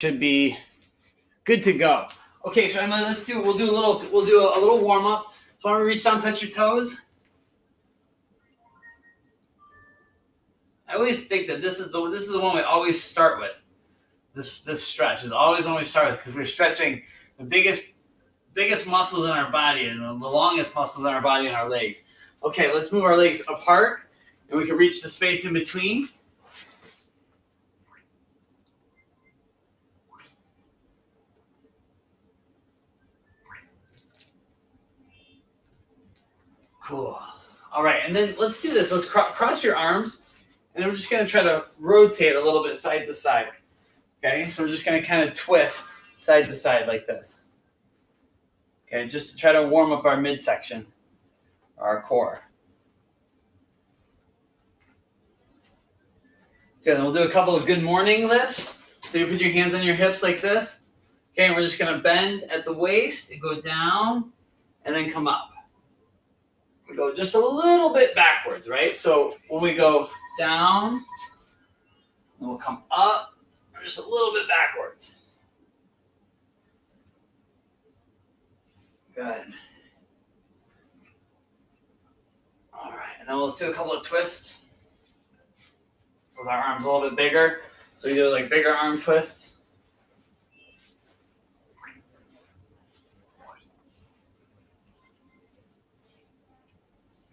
should be good to go. Okay, so Emma, we'll do a little warm up. So why don't we reach down, touch your toes. I always think that this is the one we always start with. This stretch is always when we start with, because we're stretching the biggest muscles in our body and the longest muscles in our body and our legs. Okay, let's move our legs apart, and we can reach the space in between. Cool. All right, and then let's do this. Let's cross your arms, and then we're just going to try to rotate a little bit side to side. Okay, so we're just going to kind of twist side to side like this. Okay, just to try to warm up our midsection, our core. Good, and we'll do a couple of good morning lifts. So you put your hands on your hips like this. Okay, and we're just going to bend at the waist and go down and then come up. We go just a little bit backwards, right? So when we go down, and we'll come up, just a little bit backwards. Good. All right, and then we'll do a couple of twists with our arms a little bit bigger. So we do like bigger arm twists.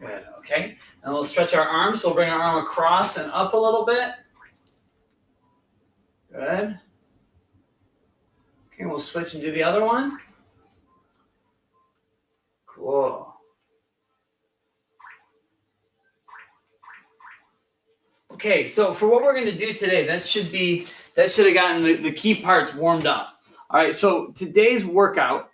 Good, okay. And we'll stretch our arms. So we'll bring our arm across and up a little bit. Good. Okay, we'll switch and do the other one. Cool. Okay, so for what we're going to do today, that should have gotten the key parts warmed up. All right, so today's workout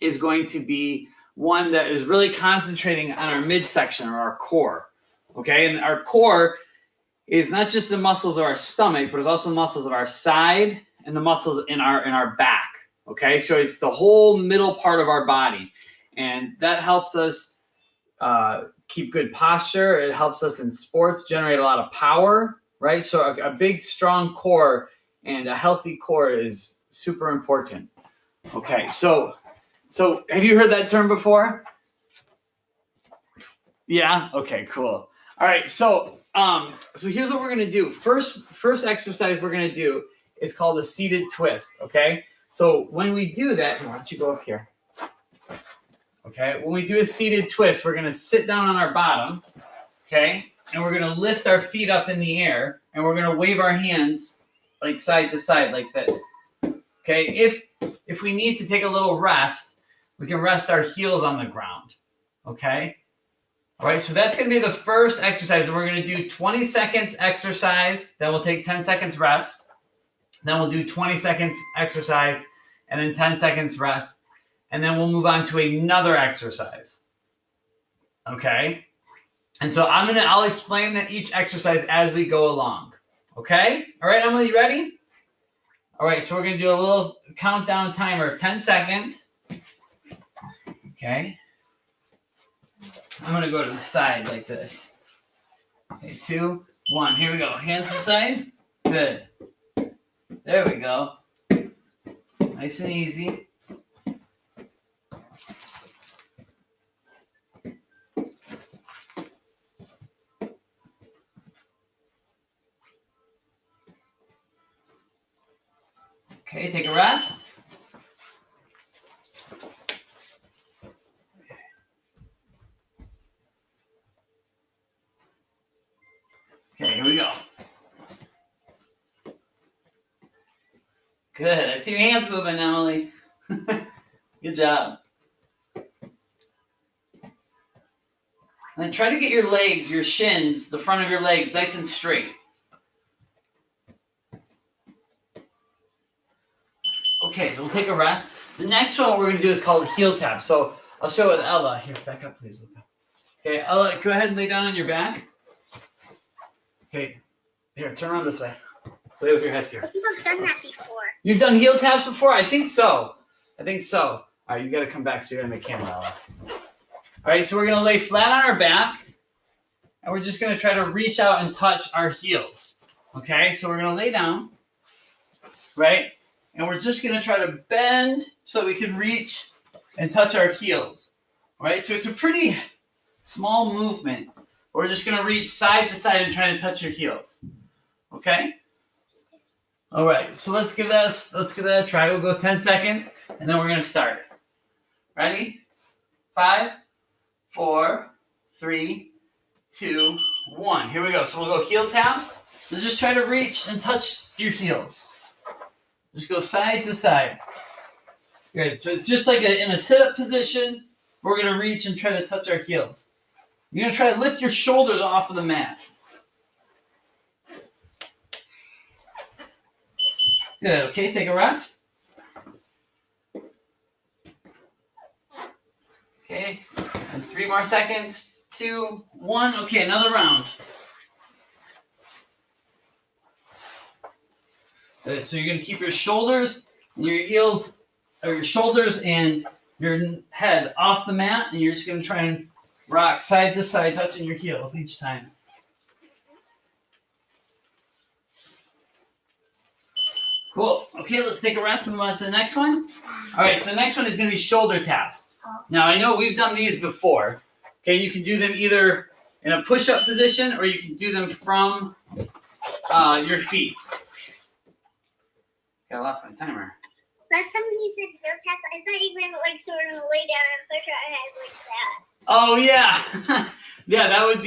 is going to be one that is really concentrating on our midsection or our core. Okay, and our core is not just the muscles of our stomach, but it's also the muscles of our side and the muscles in our back. Okay, so it's the whole middle part of our body, and that helps us keep good posture. It helps us in sports generate a lot of power, right? So a big, strong core and a healthy core is super important. Okay, so have you heard that term before? Yeah. Okay. Cool. All right. So here's what we're gonna do. First exercise we're gonna do is called a seated twist. Okay. So when we do that, why don't you go up here? Okay. When we do a seated twist, we're gonna sit down on our bottom. Okay. And we're gonna lift our feet up in the air, and we're gonna wave our hands like side to side like this. Okay. If we need to take a little rest, we can rest our heels on the ground. Okay. All right, so that's going to be the first exercise. We're going to do 20 seconds exercise. Then we'll take 10 seconds rest. Then we'll do 20 seconds exercise and then 10 seconds rest. And then we'll move on to another exercise. Okay? And so I'll explain that each exercise as we go along. Okay? All right, Emily, you ready? All right, so we're going to do a little countdown timer of 10 seconds. Okay? I'm going to go to the side like this. Okay, 2, 1. Here we go. Hands to the side. Good. There we go. Nice and easy. Okay, take a rest. Okay, here we go. Good. I see your hands moving, Emily. Good job. And then try to get your legs, your shins, the front of your legs nice and straight. Okay, so we'll take a rest. The next one we're going to do is called heel tap. So I'll show it with Ella. Here, back up, please. Okay, Ella, go ahead and lay down on your back. Okay, here, turn around this way. Lay with your head here. I think I've done that before. You've done heel taps before? I think so. All right, you got to come back so you're in the camera. All right, so we're going to lay flat on our back, and we're just going to try to reach out and touch our heels. Okay, so we're going to lay down, right? and we're just going to try to bend so we can reach and touch our heels. All right, so it's a pretty small movement. We're just going to reach side to side and try to touch your heels. Okay? All right, so let's give that a try. We'll go 10 seconds, and then we're going to start. Ready? 5, 4, 3, 2, 1. Here we go. So we'll go heel taps. So just try to reach and touch your heels. Just go side to side. Good. So it's just like in a sit-up position. We're going to reach and try to touch our heels. You're going to try to lift your shoulders off of the mat. Good. Okay, take a rest. Okay, and 3 more seconds. 2, 1. Okay, another round. Good. So you're going to keep your shoulders and your heels, or your shoulders and your head off the mat, and you're just going to try and rock side to side, touching your heels each time. Cool. Okay, let's take a rest and move on to the next one. All right, so the next one is going to be shoulder taps. Now, I know we've done these before. Okay, you can do them either in a push-up position or you can do them from your feet. Okay, I lost my timer. Last time you said heel taps, I thought you meant like sort of lay down and push your head like that. Oh yeah, yeah. That would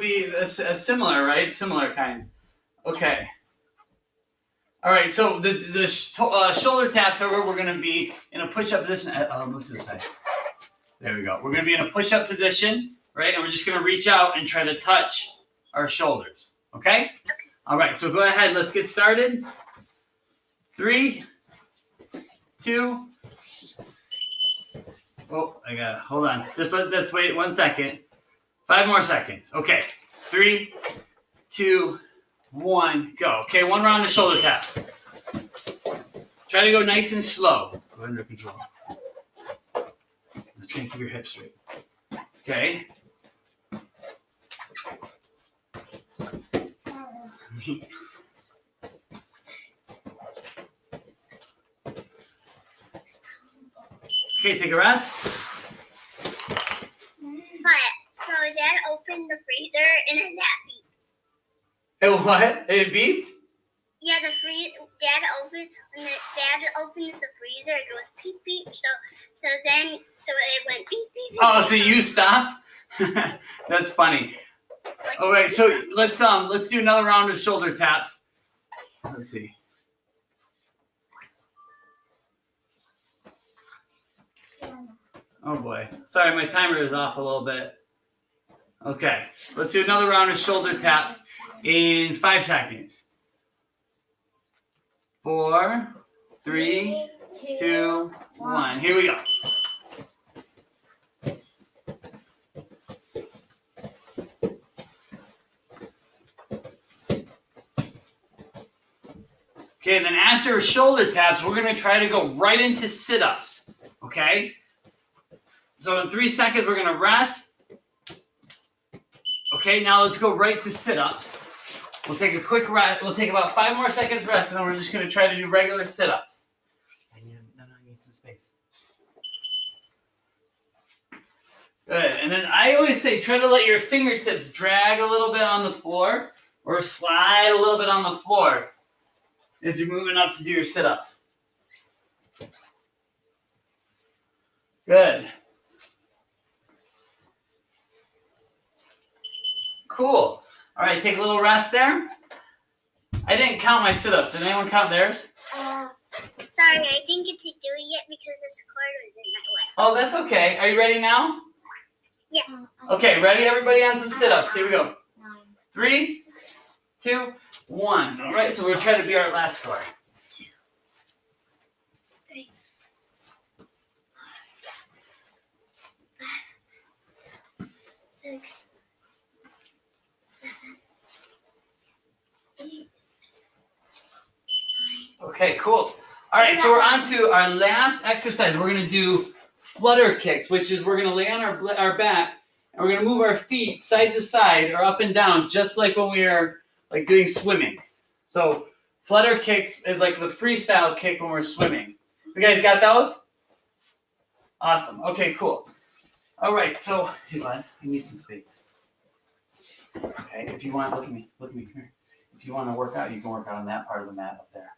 be a similar, right? Similar kind. Okay. All right. So the shoulder taps are where we're going to be in a push-up position. I'll move to the side. There we go. We're going to be in a push-up position, right? And we're just going to reach out and try to touch our shoulders. Okay. All right. So go ahead. Let's get started. 3, 2. Oh, I got it. Hold on. Let's wait 1 second. 5 more seconds. Okay. 3, 2, 1, go. Okay, 1 round of shoulder taps. Try to go nice and slow. Go under control. Try and keep your hips straight. Okay. Okay, take a rest. But, so Dad opened the freezer and then that beeped. It what? It beeped? Yeah, Dad opens the freezer, it goes beep beep. So it went beep beep. Oh, so you stopped? That's funny. All right, so let's do another round of shoulder taps. Let's see. Oh boy. Sorry, my timer is off a little bit. Okay, let's do another round of shoulder taps in 5 seconds. 4, 3, 2, 1. Here we go. Okay, then after shoulder taps, we're going to try to go right into sit-ups. Okay? So in 3 seconds, we're going to rest. Okay, now let's go right to sit-ups. We'll take a quick rest. We'll take about 5 more seconds rest, and then we're just going to try to do regular sit-ups. I need some space. Good. And then I always say try to let your fingertips drag a little bit on the floor or slide a little bit on the floor as you're moving up to do your sit-ups. Good. Cool. All right, take a little rest there. I didn't count my sit-ups. Did anyone count theirs? Sorry, I didn't get to do it yet because this cord was in my way. Oh, that's okay. Are you ready now? Yeah. Okay, ready everybody on some sit-ups. Here we go. 3, 2, 1. All right, so we're trying to be our last score. 3, 4, 5, 6, 7, 8. Okay, cool. All right, so we're on to our last exercise. We're going to do Flutter Kicks, which is we're going to lay on our back, and we're going to move our feet side to side or up and down, just like when we are like doing swimming. So Flutter kicks is like the freestyle kick when we're swimming. You guys got those? Awesome. Okay, cool. All right, so, hey, bud, I need some space. Okay, if you want, look at me, come here. If you want to work out, you can work out on that part of the mat up there.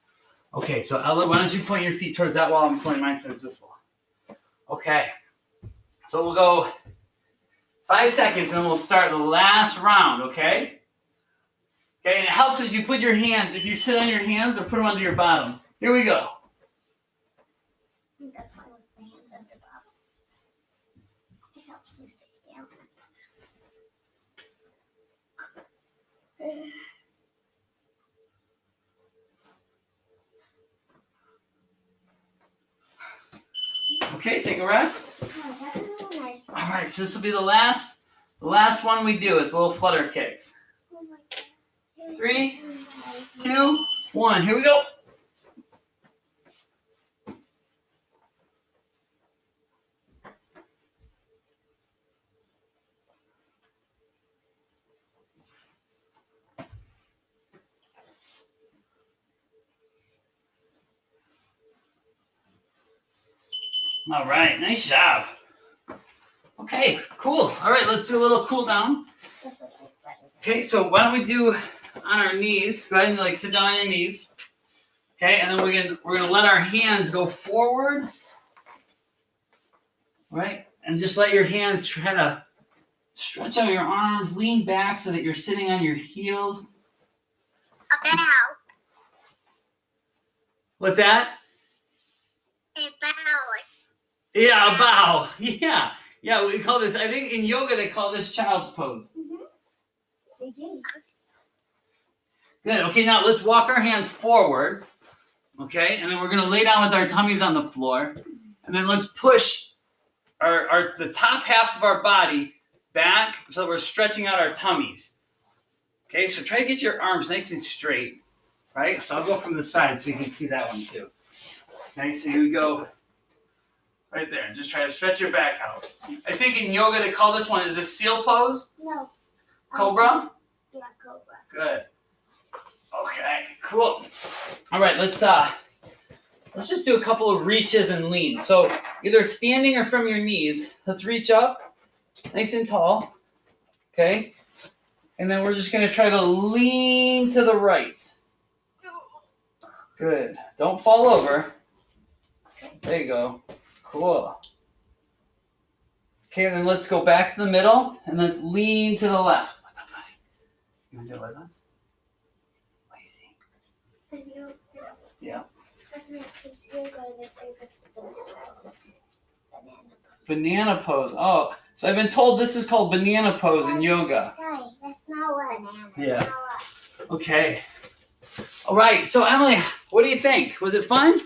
Okay, so Ella, why don't you point your feet towards that wall? I'm pointing mine towards this wall. Okay, so we'll go 5 seconds and then we'll start the last round, okay? Okay, and it helps if you put your hands, if you sit on your hands or put them under your bottom. Here we go. It helps me stay balanced. Okay, take a rest. All right, so this will be the last one we do. It's little flutter kicks. 3, 2, 1. Here we go. All right, nice job. Okay, cool. All right, let's do a little cool down. Okay, so why don't we do on our knees? Go ahead and like sit down on your knees. Okay, and then we're gonna let our hands go forward. Right, and just let your hands try to stretch out your arms, lean back so that you're sitting on your heels. A bow. What's that? A bow. Yeah, a bow. Yeah. Yeah, we call this, I think in yoga they call this child's pose. They do. Good. Okay, now let's walk our hands forward. Okay, and then we're going to lay down with our tummies on the floor. And then let's push the top half of our body back so we're stretching out our tummies. Okay, so try to get your arms nice and straight. Right? So I'll go from the side so you can see that one too. Okay, so you go right there and just try to stretch your back out. I think in yoga they call this one, is this seal pose? No. Cobra? Yeah, cobra. Good. Okay, cool. All right, let's just do a couple of reaches and leans. So either standing or from your knees. Let's reach up, nice and tall. Okay, and then we're just gonna try to lean to the right. Good. Don't fall over. There you go. Cool. Okay, and then let's go back to the middle and let's lean to the left. What's up, buddy? You want to do it with us? What do you see? Yeah. Banana pose. Oh, so I've been told this is called banana pose in yoga. Hey, that's not what banana. Yeah. Okay. All right. So Emily, what do you think? Was it fun?